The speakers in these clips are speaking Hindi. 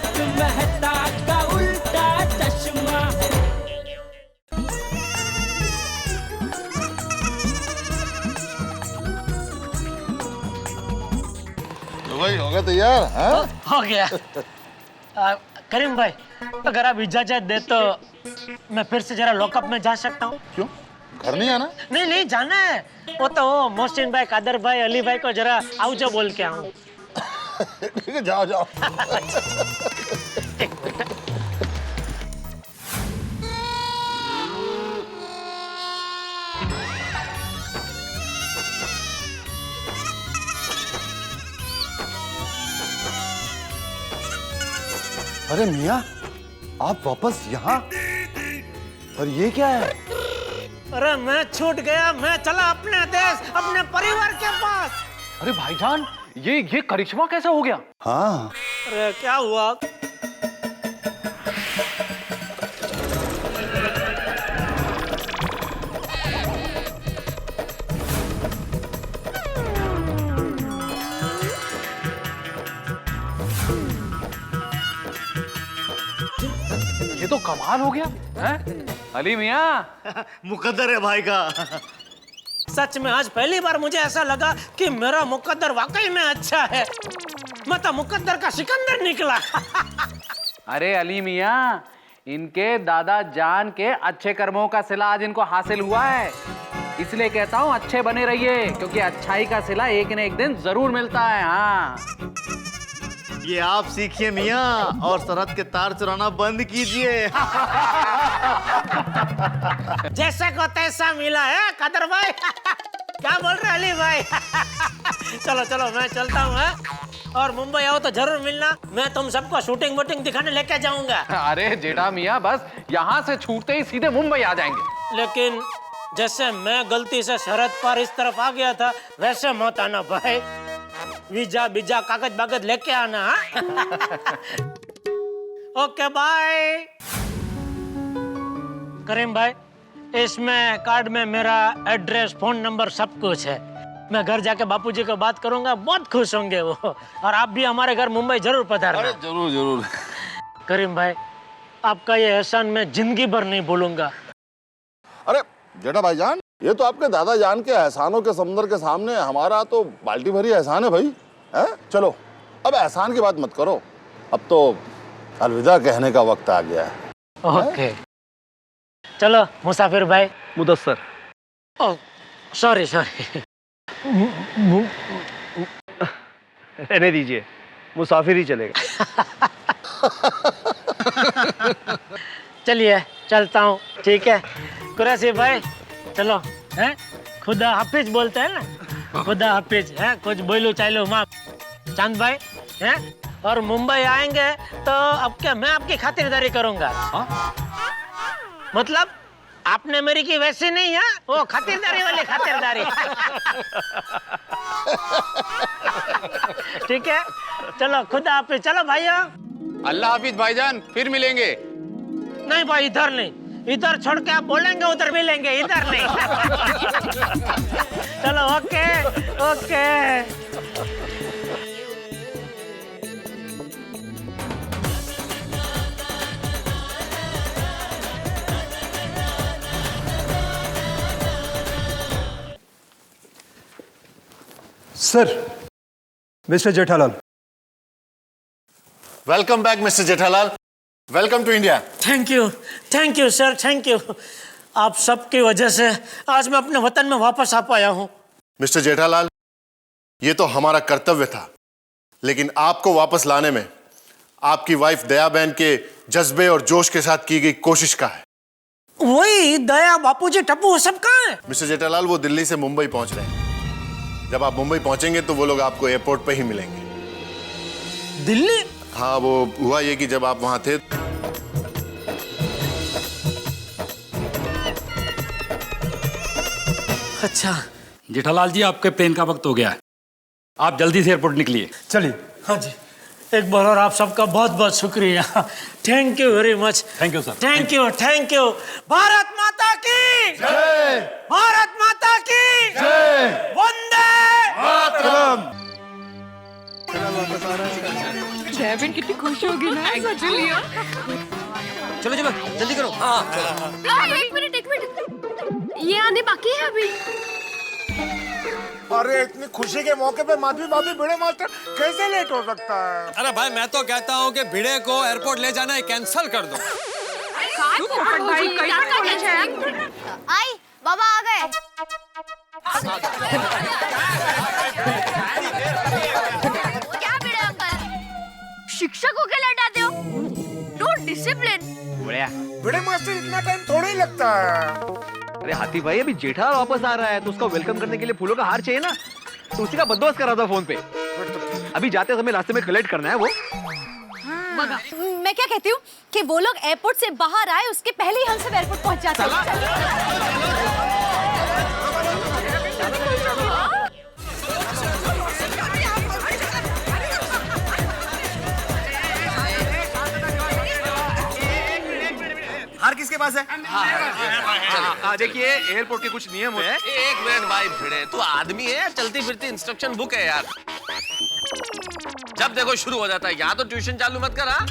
तारक मेहता का उल्टा चश्मा। तो भाई हो गया तैयार? हाँ हो गया। करीम भाई, अगर आप इजाजत दे तो मैं फिर से जरा लॉकअप में जा सकता हूँ? क्यों, घर नहीं आना? नहीं नहीं, जाना है। वो तो मोहसिन भाई, कादर भाई, अली भाई को जरा आओ बोल के आऊँ। ठीक है, जाओ जाओ। अरे मियाँ, आप वापस यहाँ? और ये क्या है? अरे मैं छूट गया, मैं चला अपने देश, अपने परिवार के पास। अरे भाईजान, ये करिश्मा कैसे हो गया? हाँ, अरे क्या हुआ? ये तो कमाल हो गया हैं? अली मियाँ, मुकद्दर है भाई का। सच में आज पहली बार मुझे ऐसा लगा कि मेरा मुकद्दर वाकई में अच्छा है। मैं तो मुकद्दर का सिकंदर निकला। अरे अली मियाँ, इनके दादा जान के अच्छे कर्मों का सिला आज इनको हासिल हुआ है। इसलिए कहता हूँ अच्छे बने रहिए, क्योंकि अच्छाई का सिला एक न एक दिन जरूर मिलता है। हाँ, ये आप सीखिए मियाँ, और सरहद के तार चुराना बंद कीजिए। जैसा को तैसा मिला है कादर भाई। क्या बोल रहे अली भाई? चलो चलो, मैं चलता हूँ। और मुंबई आओ तो जरूर मिलना, मैं तुम सबको शूटिंग वूटिंग दिखाने लेके जाऊंगा। अरे जेठा मियाँ, बस यहाँ से छूटते ही सीधे मुंबई आ जाएंगे। लेकिन जैसे मैं गलती से सरहद पार इस तरफ आ गया था, वैसे मत आना भाई। वीजा बीजा कागज बागज लेके आना। Okay bye. करीम भाई, इसमें कार्ड में मेरा एड्रेस, फोन नंबर सब कुछ है। मैं घर जाके बापूजी को बात करूंगा, बहुत खुश होंगे वो। और आप भी हमारे घर मुंबई जरूर पधारना। अरे जरूर जरूर। करीम भाई, आपका ये एहसान मैं जिंदगी भर नहीं भूलूंगा। अरे जेठा भाईजान, ये तो आपके दादा जान के एहसानों के समुद्र के सामने हमारा तो बाल्टी भरी एहसान है भाई। है? चलो अब एहसान की बात मत करो, अब तो अलविदा कहने का वक्त आ गया है। ओके चलो मुसाफिर भाई। मुदस्सर। Oh sorry sorry. रहने दीजिए, मुसाफिर ही चलेगा। चलिए चलता हूँ, ठीक है कुरैशी भाई। चलो हैं, खुदा हाफिज बोलते हैं ना, खुदा हाफिज है। कुछ बोलो चालो माँ। चांद भाई हैं, और मुंबई आएंगे तो अब क्या मैं आपकी खातिरदारी करूंगा। मतलब आपने मेरी की वैसी नहीं है, वो खातिरदारी वाली खातिरदारी। ठीक है, चलो खुदा हाफिज। चलो भाइयों। अल्लाह हाफिज भाईजान, फिर मिलेंगे। नहीं भाई, इधर नहीं, इधर छोड़ के आप बोलेंगे उधर मिलेंगे, इधर नहीं। चलो okay okay. Sir, mister Jethalal. Welcome back mister Jethalal, welcome to India. Thank you sir, thank you. आप सबकी वजह से आज मैं अपने वतन में वापस आ पाया हूँ। मिस्टर जेठालाल, ये तो हमारा कर्तव्य था, लेकिन आपको वापस लाने में आपकी वाइफ दया बहन के जज्बे और जोश के साथ की गई कोशिश का है। वही दया, बापूजी, टप्पू, वो सब कहाँ है? मिस्टर जेठालाल, वो दिल्ली से मुंबई पहुंच रहे हैं। जब आप मुंबई पहुंचेंगे तो वो लोग आपको एयरपोर्ट पे ही मिलेंगे। दिल्ली? हाँ, वो हुआ ये कि जब आप वहां थे अच्छा। जेठालाल जी, आपके प्लेन का वक्त हो गया है, आप जल्दी से एयरपोर्ट निकलिए। चलिए। हाँ जी, एक बार और आप सबका बहुत बहुत शुक्रिया। Thank you very much. Thank you sir. Thank you. Bharat माता की जय। भारत माता की जय। वंदे मातरम। जयबिन कितनी खुश होगी ना सच लिया। चलो चलो जल्दी करो। हाँ एक मिनट ये आने बाकी है अभी। अरे इतनी खुशी के मौके पे माधवी भाभी भिड़े मास्टर कैसे लेट हो सकता है? अरे भाई मैं तो कहता हूँ कि भिड़े को एयरपोर्ट ले जाना है कैंसिल कर दो। आई बाबा आ गए। क्या भिड़े अंकल, शिक्षकों के लेट आते हो? Don't discipline. बढ़िया। भिड़े मास्टर इतना टाइम थोड़ा ही लगता है। अरे हाथी भाई अभी जेठालाल वापस आ रहा है तो उसका वेलकम करने के लिए फूलों का हार चाहिए ना, तो उसी का बंदोबस्त कर रहा था फोन पे। अभी जाते समय रास्ते में कलेक्ट करना है वो। मैं क्या कहती हूँ कि वो लोग एयरपोर्ट से बाहर आए उसके पहले ही हम सब एयरपोर्ट पहुंच जाते हैं। हार किसके पास है? देखिए एयरपोर्ट के कुछ नियम होते हैं। एक मिनट भाई भिड़े, तू आदमी है या चलती फिरती इंस्ट्रक्शन बुक है यार? जब देखो शुरू हो जाता है। यहाँ तो ट्यूशन चालू मत कर। हाँ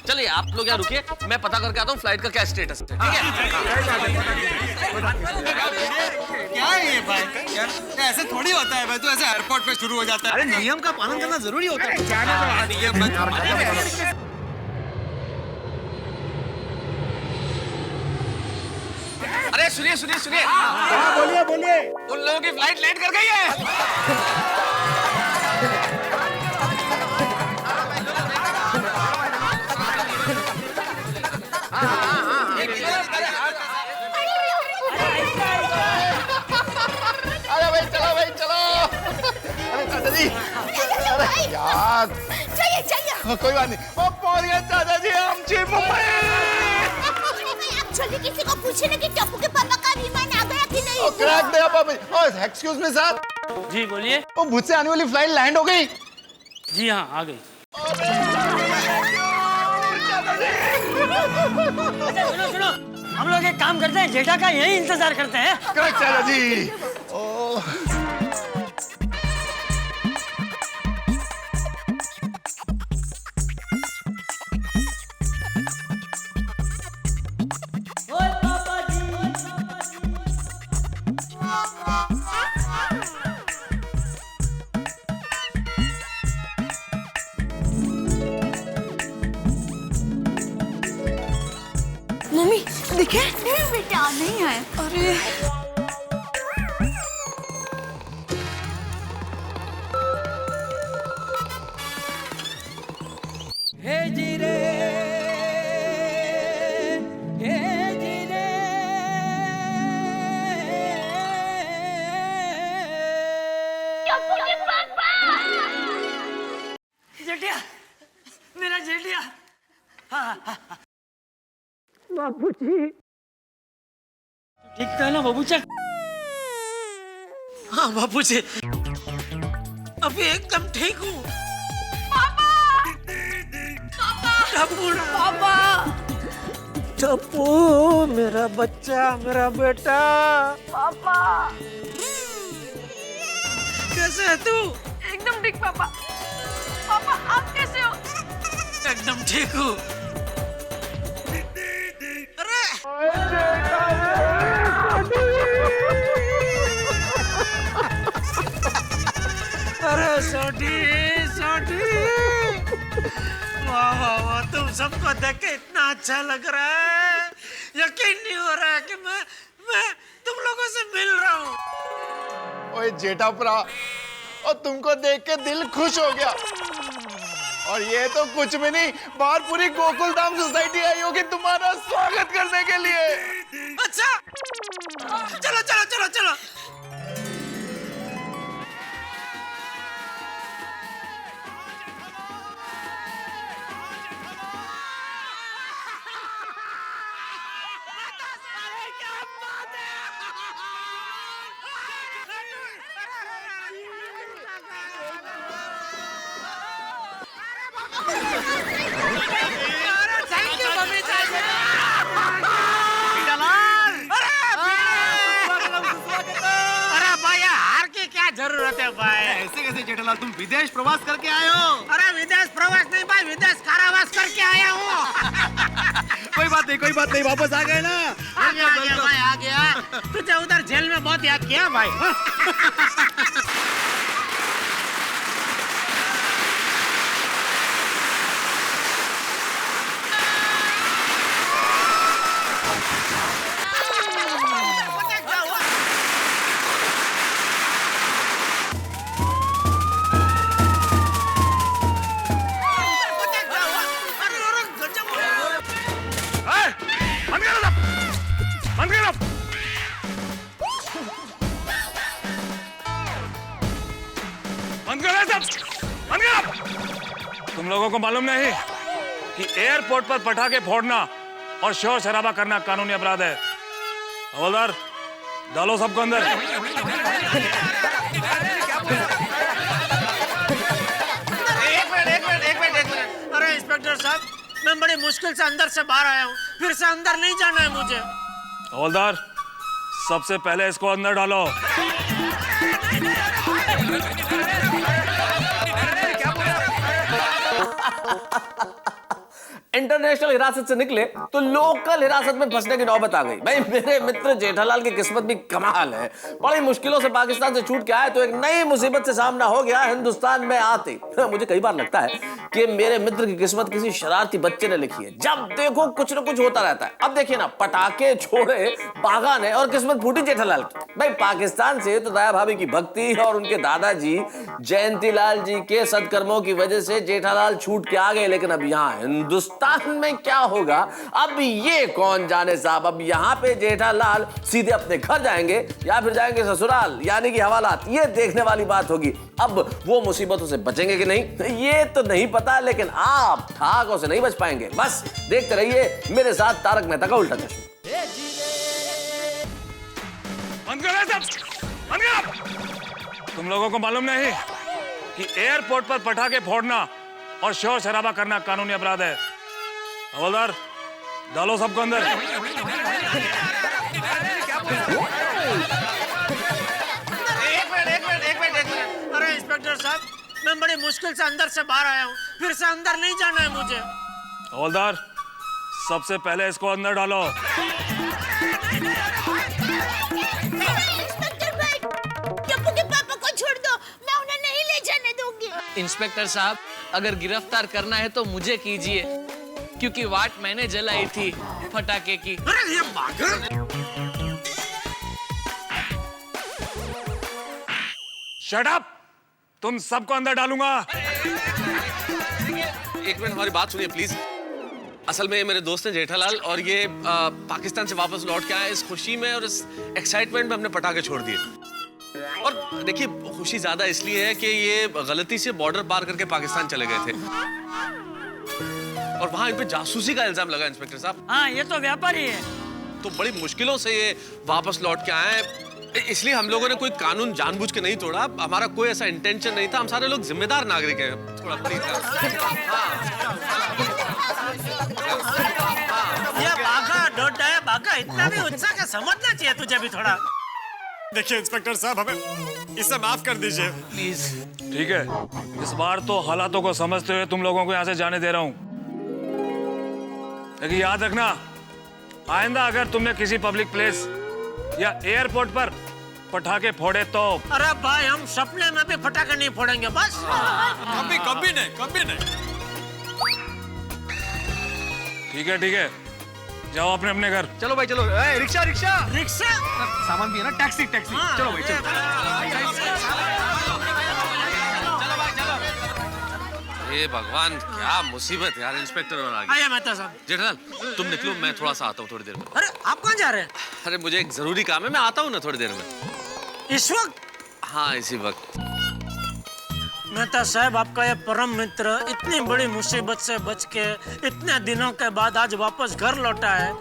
चलिए आप लोग यहाँ रुकिए, मैं पता करके आता हूँ फ्लाइट का क्या स्टेटस है। ठीक है? क्या है ये भाई? यार ऐसे थोड़ी होता है भाई, तो ऐसे एयरपोर्ट पे शुरू हो जाता है। अरे नियम का पालन करना जरूरी होता है। अरे सुनिए सुनिए सुनिए, बोलिए बोलिए। उन लोगों की फ्लाइट लेट कर गई है। अरे भाई चलो। अरे चाचा जी, अरे यार चाहिए कोई बात नहीं, वो पहुंच गए चाचा जी हम मुंबई। जल्दी किसी को पूछे ना कि टप्पू के पापा का विमान आ गया कि नहीं। क्रैक दे पापा। ओए एक्सक्यूज मी सर। जी बोलिए। वो भुज से आने वाली फ्लाइट लैंड हो गई। जी हाँ आ गई। अच्छा सुनो, हम लोग एक काम करते हैं, जेठा का यही इंतजार करते हैं। करेक्ट चाचा जी। ओह मम्मी दिखे? नहीं बेटा नहीं है। अरे हे जीरे जेठिया, मेरा जेठिया। हाँ। बाबूजी ठीक तो है ना बाबूजी? हाँ बाबूजी अभी एकदम ठीक हूँ। पापा टप्पू मेरा बच्चा, मेरा बेटा। पापा कैसे है तू? एकदम ठीक पापा। पापा आप कैसे हो? एकदम ठीक हूँ। अरे सोटी वाह वाह वाह, तुम सबको देख के इतना अच्छा लग रहा है, यकीन नहीं हो रहा है कि मैं तुम लोगों से मिल रहा हूँ। ओए जेठापुरा, और तुमको देख के दिल खुश हो गया। और ये तो कुछ भी नहीं, बाहर पूरी गोकुल धाम सोसाइटी आई होगी तुम्हारा स्वागत करने के लिए। अच्छा चलो चलो चलो चलो। विदेश प्रवास करके आए हो? अरे विदेश प्रवास नहीं भाई, विदेश कारावास करके आया हूँ। कोई बात नहीं, वापस आ गए ना? आ गया भाई, आ गया। तुझे उधर जेल में बहुत याद किया भाई। तुम लोगों को मालूम नहीं कि एयरपोर्ट पर पटाखे फोड़ना और शोर शराबा करना कानूनी अपराध है। हवलदार, डालो सबको अंदर। एक मिनट। अरे इंस्पेक्टर साहब, मैं बड़ी मुश्किल से अंदर से बाहर आया हूँ, फिर से अंदर नहीं जाना है मुझे। हवलदार, सबसे पहले इसको अंदर डालो। इंटरनेशनल हिरासत से निकले तो लोकल हिरासत में फंसने की नौबत आ गई। भाई मेरे मित्र जेठालाल की किस्मत भी कमाल है। बड़ी मुश्किलों से पाकिस्तान से छूट के आए तो एक नई मुसीबत से सामना हो गया हिंदुस्तान में आते। मुझे कई बार लगता है कि मेरे मित्र की किस्मत किसी शरारती बच्चे ने लिखी है। जब देखो कुछ न कुछ होता रहता है। अब देखिए ना, पटाखे छोड़े बागा ने और किस्मत फूटी जेठालाल की। भाई पाकिस्तान से तो दया भाभी की भक्ति और उनके दादाजी जयंतीलाल जी के सदकर्मों की वजह से जेठालाल छूट के आ गए, लेकिन अब यहाँ हिंदुस्तान में क्या होगा अब ये कौन जाने साहब। अब यहाँ पे जेठालाल सीधे अपने घर जाएंगे या फिर जाएंगे ससुराल, यानी कि हवालात। ये देखने वाली बात होगी। अब वो मुसीबतों से बचेंगे कि नहीं ये तो नहीं पता, लेकिन आप ठाकों से नहीं बच पाएंगे। बस देखते रहिए मेरे साथ तारक मेहता का उल्टा चश्मा। तुम लोगों को मालूम नहीं कि एयरपोर्ट पर पटाखे फोड़ना और शोर शराबा करना कानूनी अपराध है। हवलदार, डालो सबको अंदर। एक मिनट। अरे इंस्पेक्टर साहब, मैं बड़ी मुश्किल से अंदर से बाहर आया हूँ, फिर से अंदर नहीं जाना है मुझे। हवलदार, सबसे पहले इसको अंदर डालो। इंस्पेक्टर साहब, अगर गिरफ्तार करना है तो मुझे कीजिए, क्योंकि वाट मैंने जलाई थी पटाखे की। अरे ये पागल! Shut up! तुम सबको अंदर डालूंगा। एक मिनट हमारी बात सुनिए प्लीज। असल में ये मेरे दोस्त हैं जेठालाल, और ये पाकिस्तान से वापस लौट के आए। इस खुशी में और इस एक्साइटमेंट में हमने पटाखे छोड़ दिए। और देखिए, खुशी ज्यादा इसलिए है कि ये गलती से बॉर्डर पार करके पाकिस्तान चले गए थे और वहां इन पे जासूसी का इल्जाम लगा इंस्पेक्टर साहब। हाँ, ये तो व्यापारी है। तो बड़ी मुश्किलों से ये वापस लौट के आए। इसलिए हम लोगों ने कोई कानून जानबूझ के नहीं तोड़ा। हमारा कोई ऐसा इंटेंशन नहीं था। हम सारे लोग जिम्मेदार नागरिक हैं। थोड़ा प्लीज। ये बाघा डोडा है, बाघा इतना भी उत्साह का समझना चाहिए तुझे भी थोड़ा। देखिए इंस्पेक्टर साहब, हमें इसे माफ कर दीजिए प्लीज। ठीक है, इस बार तो हालातों को समझते हुए तुम लोगों को यहाँ से जाने दे रहा हूँ। लेकिन याद रखना, आइंदा अगर तुमने किसी पब्लिक प्लेस या एयरपोर्ट पर पटाखे फोड़े तो। अरे भाई, हम सपने में भी पटाखे नहीं फोड़ेंगे बस। कभी नहीं। ठीक है, जाओ अपने अपने घर। चलो भाई चलो। रिक्शा। सामान भी है ना, टैक्सी। चलो भाई चलो। हे भगवान, क्या मुसीबत यार। इंस्पेक्टर और आ गए। आया मेहता साहब। जेठालाल, तुम निकलो, मैं थोड़ा सा आता हूँ थोड़ी देर में। अरे आप कहाँ जा रहे हैं? अरे मुझे एक जरूरी काम है, मैं आता हूँ ना थोड़ी देर में। इस वक्त? हाँ, इसी वक्त। मेहता साहब, आपका ये परम मित्र इतनी बड़ी मुसीबत से बच के इतने दिनों के बाद आज वापस घर लौटा है,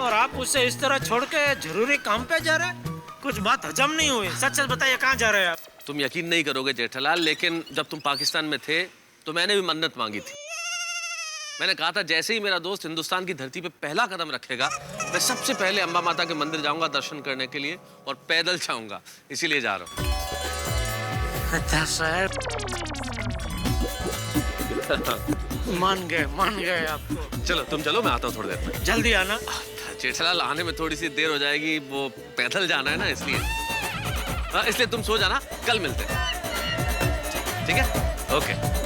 और आप उसे इस तरह छोड़ के जरूरी काम पे जा रहे हैं? कुछ बात हजम नहीं हुई। सच बताइए, कहाँ जा रहे हैं आप? तुम यकीन नहीं करोगे जेठालाल, लेकिन जब तुम पाकिस्तान में थे तो मैंने भी मन्नत मांगी थी। मैंने कहा था जैसे ही मेरा दोस्त हिंदुस्तान की धरती पे पहला कदम रखेगा, मैं सबसे पहले अम्बा माता के मंदिर जाऊंगा दर्शन करने के लिए, और पैदल जाऊंगा। इसीलिए जा रहा हूँ। मेहता साहब, मान गए आपको। चलो तुम चलो, मैं आता हूँ थोड़ी देर में। जल्दी आना। जेठालाल आने में थोड़ी सी देर हो जाएगी, वो पैदल जाना है ना इसलिए। हाँ इसलिए तुम सो जाना, कल मिलते हैं, ठीक है? ओके।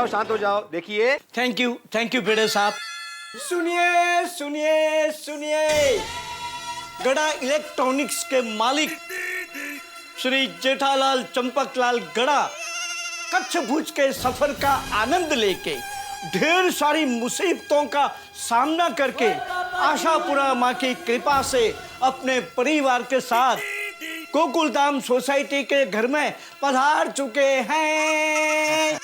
शांत हो जाओ। देखिए, थैंक यू पेड़े साहब। सुनिए गड़ा इलेक्ट्रॉनिक्स के मालिक श्री जेठालाल चंपकलाल गड़ा कच्छ भुज के सफर का आनंद लेके ढेर सारी मुसीबतों का सामना करके आशापुरा माँ की कृपा से अपने परिवार के साथ गोकुलधाम सोसाइटी के घर में पधार चुके हैं।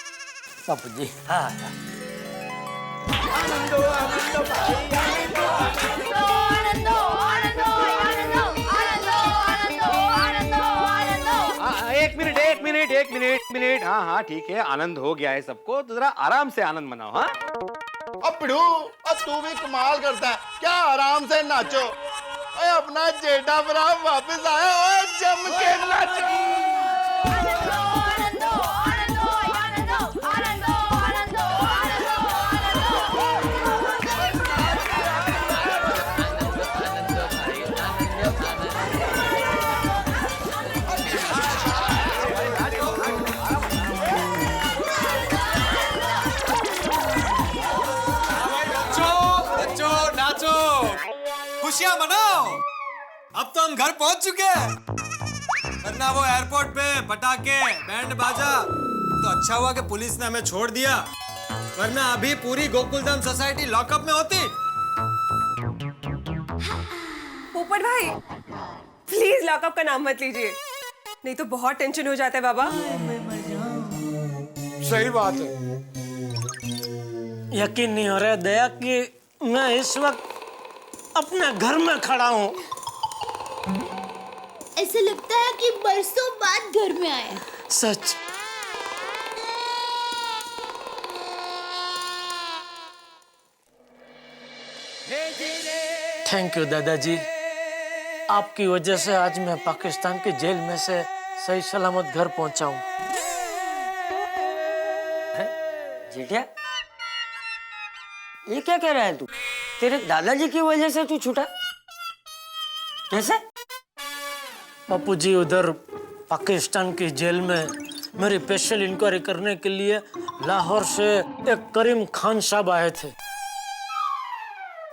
बापू जी। हाँ एक मिनट। हाँ ठीक है, आनंद हो गया है सबको, तो जरा आराम से आनंद मनाओ। हाँ अब पिड़ू, अब तू भी कमाल करता है क्या? आराम से नाचो। ओए अपना जेठा भरा वापस आया, ओए जम के नाचो। खुशियां मनाओ, अब तो हम घर पहुंच चुके हैं। वरना वो एयरपोर्ट पे पटाखे बैंड बाजा, तो अच्छा हुआ कि पुलिस ने हमें छोड़ दिया, वरना अभी पूरी गोकुलधाम सोसाइटी लॉकअप में होती। पोपट भाई प्लीज लॉकअप का नाम मत लीजिए, नहीं तो बहुत टेंशन हो जाता है बाबा। सही बात है। यकीन नहीं हो रहा दया कि मैं इस वक्त अपने घर में खड़ा हूँ। ऐसा लगता है कि बरसों बाद घर में आए। सच। थैंक यू दादाजी, आपकी वजह से आज मैं पाकिस्तान की जेल में से सही सलामत घर पहुंचा हूँ। जेठिया, ये क्या कह रहा है तू? तेरे दादाजी की वजह से तू छूटा? कैसे? बापूजी उधर पाकिस्तान की जेल में मेरी स्पेशल इंक्वायरी करने के लिए लाहौर से एक करीम खान साहब आए थे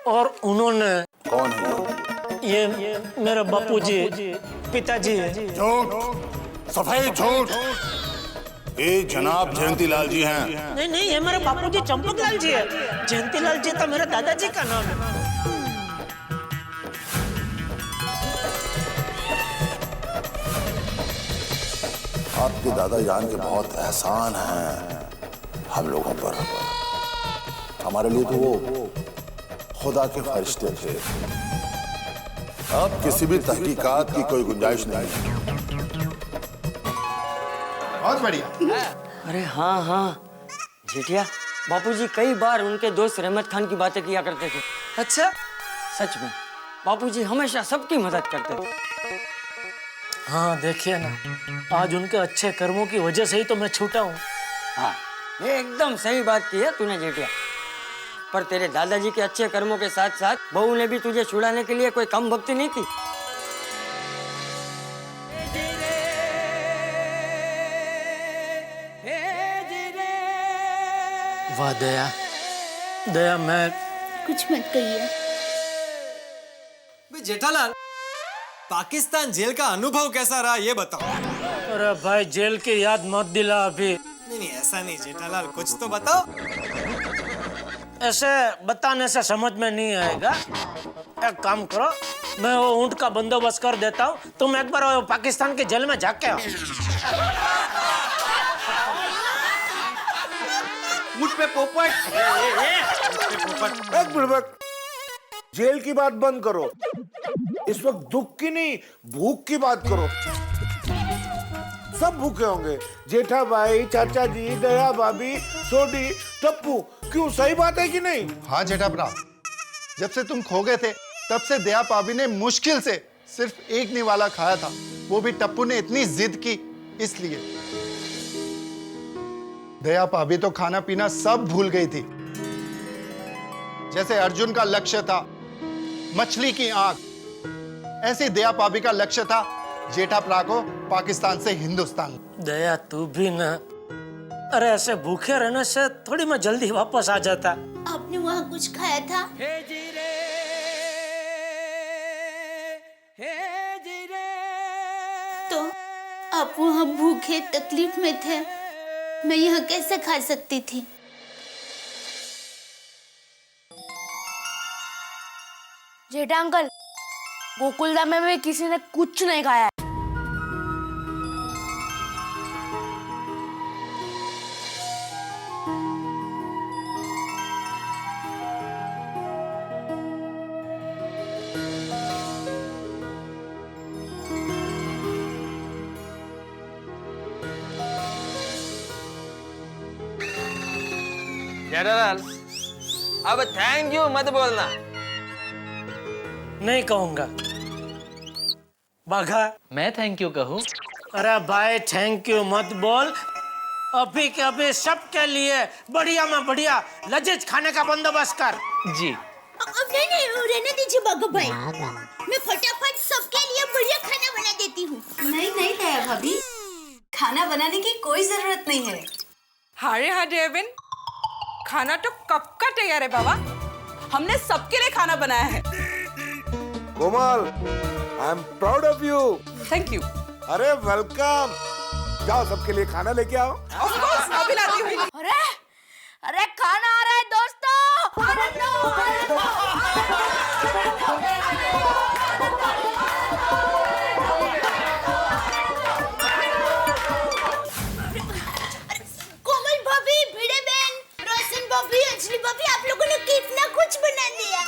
और उन्होंने। कौन है ये मेरे बापूजी, पिताजी है। झूठ, सफेद झूठ। ये जनाब जयंतीलाल जी हैं। नहीं, ये मेरे बापूजी चंपकलाल जी है। जयंतीलाल जी तो मेरे दादाजी का नाम है। आपके दादा जान के बहुत एहसान हैं हम लोगों पर। हमारे लिए तो वो खुदा के फरिश्ते थे। अब किसी भी तहकीकात की कोई गुंजाइश नहीं। बहुत बढ़िया। अरे हाँ जेठिया, बापूजी कई बार उनके दोस्त रहमत खान की बातें किया करते थे। अच्छा? सच में बापूजी हमेशा सबकी मदद करते थे। हाँ देखिए ना, आज उनके अच्छे कर्मों की वजह से ही तो मैं छूटा हूँ। हाँ, ये एकदम सही बात की है तूने जेठिया। पर तेरे दादाजी के अच्छे कर्मों के साथ साथ बहू ने भी तुझे छुड़ाने के लिए कोई कम भक्ति नहीं की। वाह दया, मैं कुछ मत कहिए। जेठालाल, पाकिस्तान जेल का अनुभव कैसा रहा ये बताओ। अरे भाई, जेल की याद मत दिला अभी। नहीं ऐसा नहीं जेठालाल, कुछ तो बताओ। ऐसे बताने से समझ में नहीं आएगा। एक काम करो, मैं वो ऊंट का बंदोबस्त कर देता हूँ, तुम एक बार वो पाकिस्तान के जेल में जाके आओ। मुझ पे पोपट। एक मिनट, जेल की बात बंद करो, इस वक्त दुख की नहीं भूख की बात करो। सब भूखे होंगे, जेठा भाई, चाचा जी, दया भाभी, सोडी, टप्पू। क्यों, सही बात है कि नहीं? हाँ जेठा भरा, जब से तुम खो गए थे तब से दया भाभी ने मुश्किल से सिर्फ एक निवाला खाया था, वो भी टप्पू ने इतनी जिद की इसलिए। दया भाभी तो खाना पीना सब भूल गई थी। जैसे अर्जुन का लक्ष्य था मछली की आंख, ऐसे दया भाभी का लक्ष्य था जेठा भरा को पाकिस्तान से हिंदुस्तान। दया तू भी ना, अरे ऐसे भूखे रहने से थोड़ी मैं जल्दी वापस आ जाता। आपने वहाँ कुछ खाया था? तो आप वहाँ भूखे तकलीफ में थे, मैं यहाँ कैसे खा सकती थी? जेठा अंकल, गोकुलधाम में भी किसी ने कुछ नहीं खाया है। जेठालाल, अब थैंक यू मत बोलना। नहीं कहूंगा। बाघा, मैं थैंक यू कहूँ? अरे भाई थैंक यू मत बोल। अभी के अभी सबके लिए बढ़िया में बढ़िया लजीज खाने का बंदोबस्त कर। जी। नहीं नहीं, रहने दीजिए बाघा भाई, मैं फटाफट सबके लिए बढ़िया खाना बना देती हूँ। नहीं नहीं दया भाभी, खाना बनाने की कोई जरूरत नहीं है। हारे हाँ डेविन, खाना तो कब का तैयार है बाबा, हमने सबके लिए खाना बनाया है। Komal, I am proud of you. Thank you. अरे वेलकम, जाओ सबके लिए खाना लेके आओ। ऑफ कोर्स, अभी लाती हूँ। अरे अरे खाना आ रहा है दोस्तों, आनंद लो, आनंद लो। कोमल भाभी, भिड़े बहन, रोशन भाभी, अंजलि भाभी, आप लोगों ने कितना कुछ बना दिया।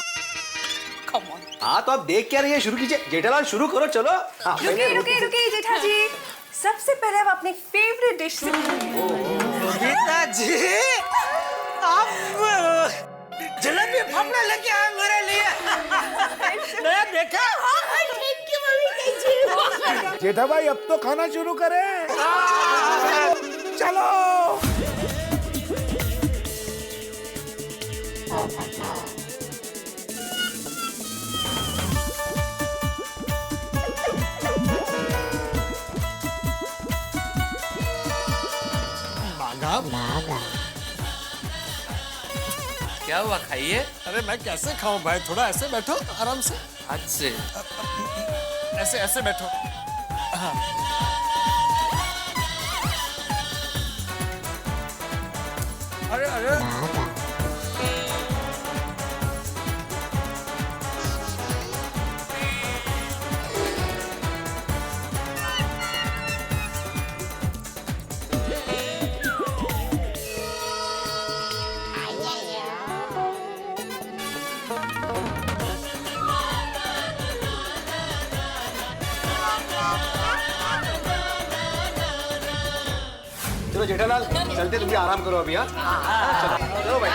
हाँ तो आप देख क्या रही है, शुरू कीजिए। जेठालाल शुरू करो, चलो। रुकिए जेठा जी, सबसे पहले आप अपनी फेवरेट डिश से पिताजी, आप जलेबी फाफड़ा लेके आए मेरे लिए। नया देखा? Thank you mummy. जेठा भाई, अब तो खाना शुरू करें। चलो। क्या हुआ, खाइए। अरे मैं कैसे खाऊं भाई, थोड़ा ऐसे बैठो आराम से। हद से ऐसे ऐसे बैठो। हाँ। अरे अरे चलो जेठालाल चलते, तुम भी आराम करो अभी। हाँ चलो भाई।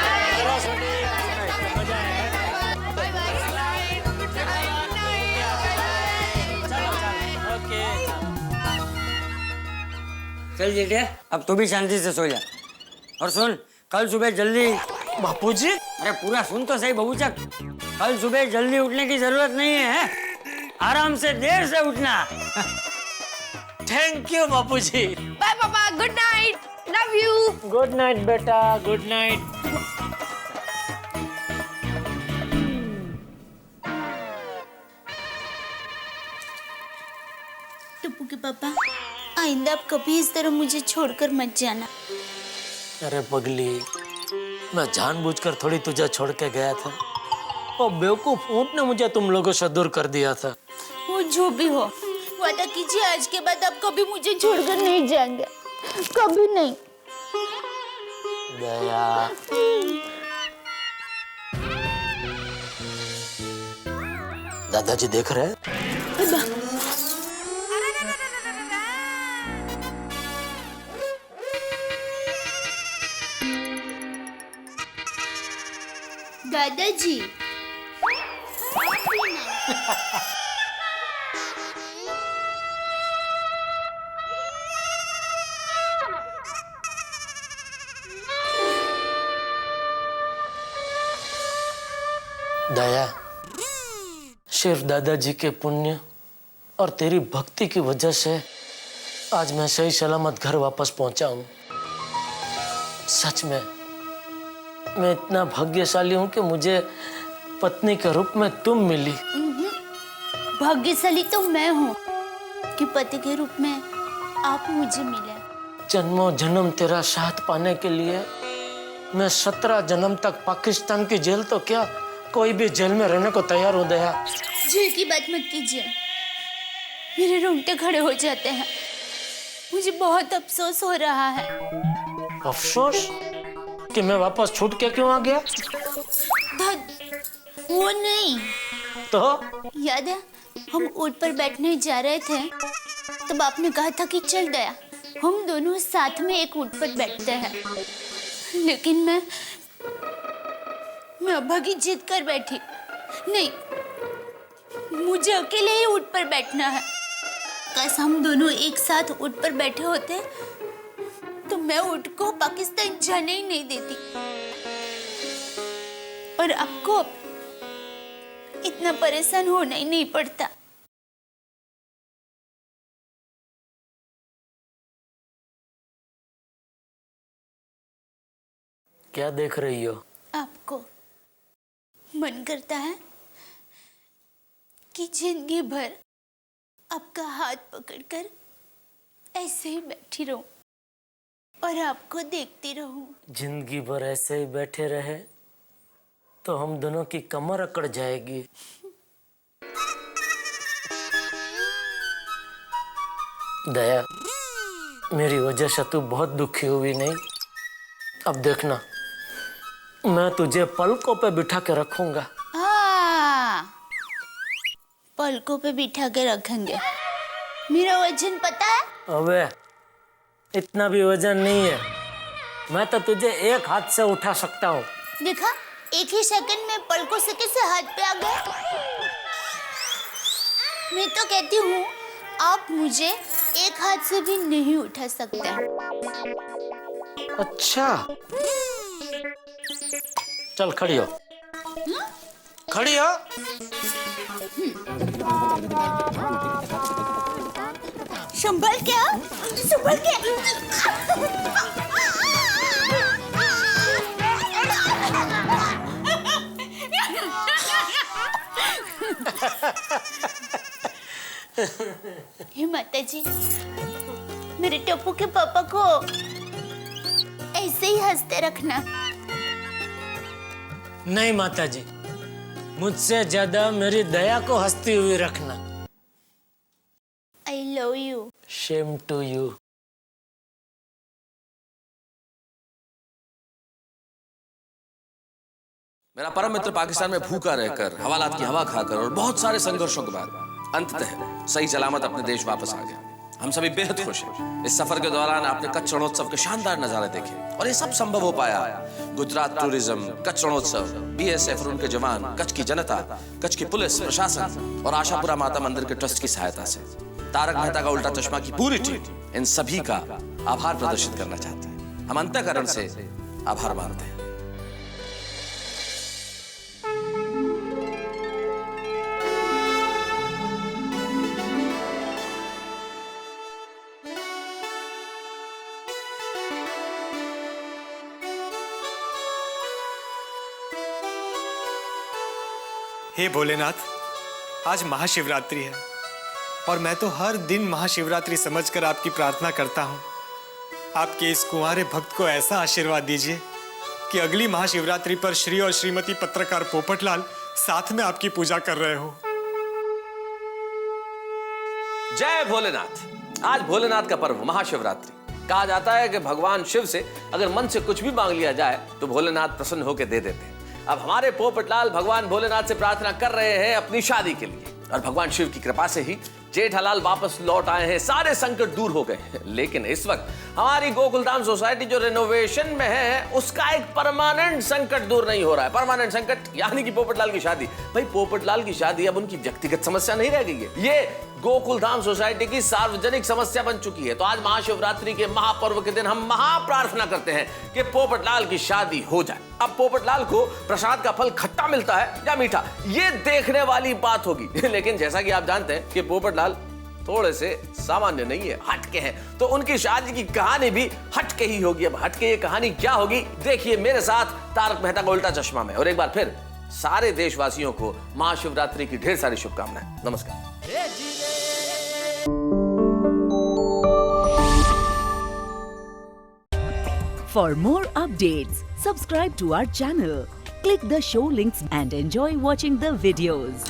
चल जेठे, अब तू भी शांति से सो जा। और सुन, कल सुबह जल्दी। बापूजी, अरे पूरा सुन तो सही बबूचक, कल सुबह जल्दी उठने की जरूरत नहीं है, आराम से देर से उठना। Thank you Bapuji. बाय पापा, good night, love you. Good night बेटा, गुड नाइट। टप्पू के पापा, आइंदा आप कभी इस तरह मुझे छोड़कर मत जाना। अरे पगली, मैं जानबूझकर थोड़ी तुझे छोड़ के गया था, और बेवकूफ ऊंट ने मुझे तुम लोगों से दूर कर दिया था। वो जो भी हो, वादा कीजिए आज के बाद आप कभी मुझे छोड़कर नहीं जाएंगे, कभी नहीं। दया, दादाजी देख रहे हैं? दादाजी दया, सिर्फ दादाजी के पुण्य और तेरी भक्ति की वजह से आज मैं सही सलामत घर वापस पहुंचा हूं। सच में मैं इतना भाग्यशाली हूं कि मुझे पत्नी के रूप में तुम मिली। भाग्यशाली तो मैं हूँ कि पति के रूप में आप मुझे मिले। जन्मों जन्म तेरा साथ पाने के लिए मैं 17 जन्म तक पाकिस्तान की जेल तो क्या, कोई भी जेल में रहने को तैयार हो दया। जेल की बात मत कीजिए, मेरे रोंगटे खड़े हो जाते हैं। मुझे बहुत अफसोस हो रहा है। अफसोस कि मैं वापस छूट के क्यों आ गया? वो नहीं तो याद है हम ऊँट पर बैठने जा रहे थे, तब आपने कहा था कि चल दया हम दोनों साथ में एक ऊँट पर बैठते हैं, लेकिन मैं अभागी जिद कर बैठी। नहीं, मुझे अकेले ही ऊँट पर बैठना है। काश हम दोनों एक साथ ऊँट पर बैठे होते तो मैं ऊँट को पाकिस्तान जाने ही नहीं देती और आपको इतना परेशान होना ही नहीं पड़ता। क्या देख रही हो? आपको मन करता है कि जिंदगी भर आपका हाथ पकड़कर ऐसे ही बैठी रहूं और आपको देखती रहूं। जिंदगी भर ऐसे ही बैठे रहे तो हम दोनों की कमर अकड़ जाएगी। दया, मेरी वजह से तू बहुत दुखी हुई नहीं? अब देखना, मैं तुझे पलकों पे बिठा के रखूंगा। हाँ, पलकों पे बिठा के रखेंगे। मेरा वजन पता है? अबे इतना भी वजन नहीं है, मैं तो तुझे एक हाथ से उठा सकता हूँ। देखा, एक ही सेकंड में पलकों से कैसे हाथ पे आ गए। मैं तो कहती हूँ आप मुझे एक हाथ से भी नहीं उठा सकते। अच्छा, चल खड़ी हो। खड़ी हो। संभल के, संभल के। हे माता जी, मेरे टप्पू के पापा को ऐसे ही हंसते रखना। नहीं माता जी, मुझसे ज्यादा मेरी दया को हंसती हुई रखना। I love you. Shame to you. मेरा परम मित्र पाकिस्तान में भूखा रहकर, हवालात की हवा खाकर और बहुत सारे संघर्षों के बाद अंततः सही सलामत अपने देश वापस आ गया। हम सभी बेहद खुश हैं। इस सफर के दौरान आपने कच्छ रणोत्सव के शानदार नजारे देखे और ये सब संभव हो पाया गुजरात टूरिज्म, कच्छ रणोत्सव, BSF और उनके जवान, कच्छ की जनता, कच्छ की पुलिस प्रशासन और आशापुरा माता मंदिर के ट्रस्ट की सहायता से। तारक मेहता का उल्टा चश्मा की पूरी टीम इन सभी का आभार प्रदर्शित करना चाहती है। हम अंतःकरण से आभार मानते हैं। हे भोलेनाथ, आज महाशिवरात्रि है और मैं तो हर दिन महाशिवरात्रि समझकर आपकी प्रार्थना करता हूँ। आपके इस कुंवारे भक्त को ऐसा आशीर्वाद दीजिए कि अगली महाशिवरात्रि पर श्री और श्रीमती पत्रकार पोपटलाल साथ में आपकी पूजा कर रहे हो। जय भोलेनाथ। आज भोलेनाथ का पर्व महाशिवरात्रि। कहा जाता है कि भगवान शिव से अगर मन से कुछ भी मांग लिया जाए तो भोलेनाथ प्रसन्न होकर दे देते हैं। अब हमारे पोपटलाल भगवान भोलेनाथ से प्रार्थना कर रहे हैं अपनी शादी के लिए, और भगवान शिव की कृपा से ही जेठालाल वापस लौट आए हैं, सारे संकट दूर हो गए हैं। लेकिन इस वक्त हमारी गोकुलधाम सोसाइटी जो रिनोवेशन में है उसका एक परमानेंट संकट दूर नहीं हो रहा है। परमानेंट संकट यानी कि पोपटलाल की शादी। भाई पोपटलाल की शादी अब उनकी व्यक्तिगत समस्या नहीं रह गई है, ये गोकुलधाम सोसाइटी की सार्वजनिक समस्या बन चुकी है। तो आज महाशिवरात्रि के महापर्व के दिन हम महाप्रार्थना करते हैं कि पोपटलाल की शादी हो जाए। अब पोपटलाल को प्रसाद का फल खट्टा मिलता है या मीठा, ये देखने वाली बात होगी। लेकिन जैसा कि आप जानते हैं कि पोपटलाल थोड़े से सामान्य नहीं है, हटके हैं, तो उनकी शादी की कहानी भी हटके ही होगी। अब हटके ये कहानी क्या होगी, देखिए मेरे साथ तारक मेहता का उल्टा चश्मा में। और एक बार फिर सारे देशवासियों को महाशिवरात्रि की ढेर सारी शुभकामनाएं। नमस्कार। For more updates, subscribe to our channel, click the show links and enjoy watching the videos.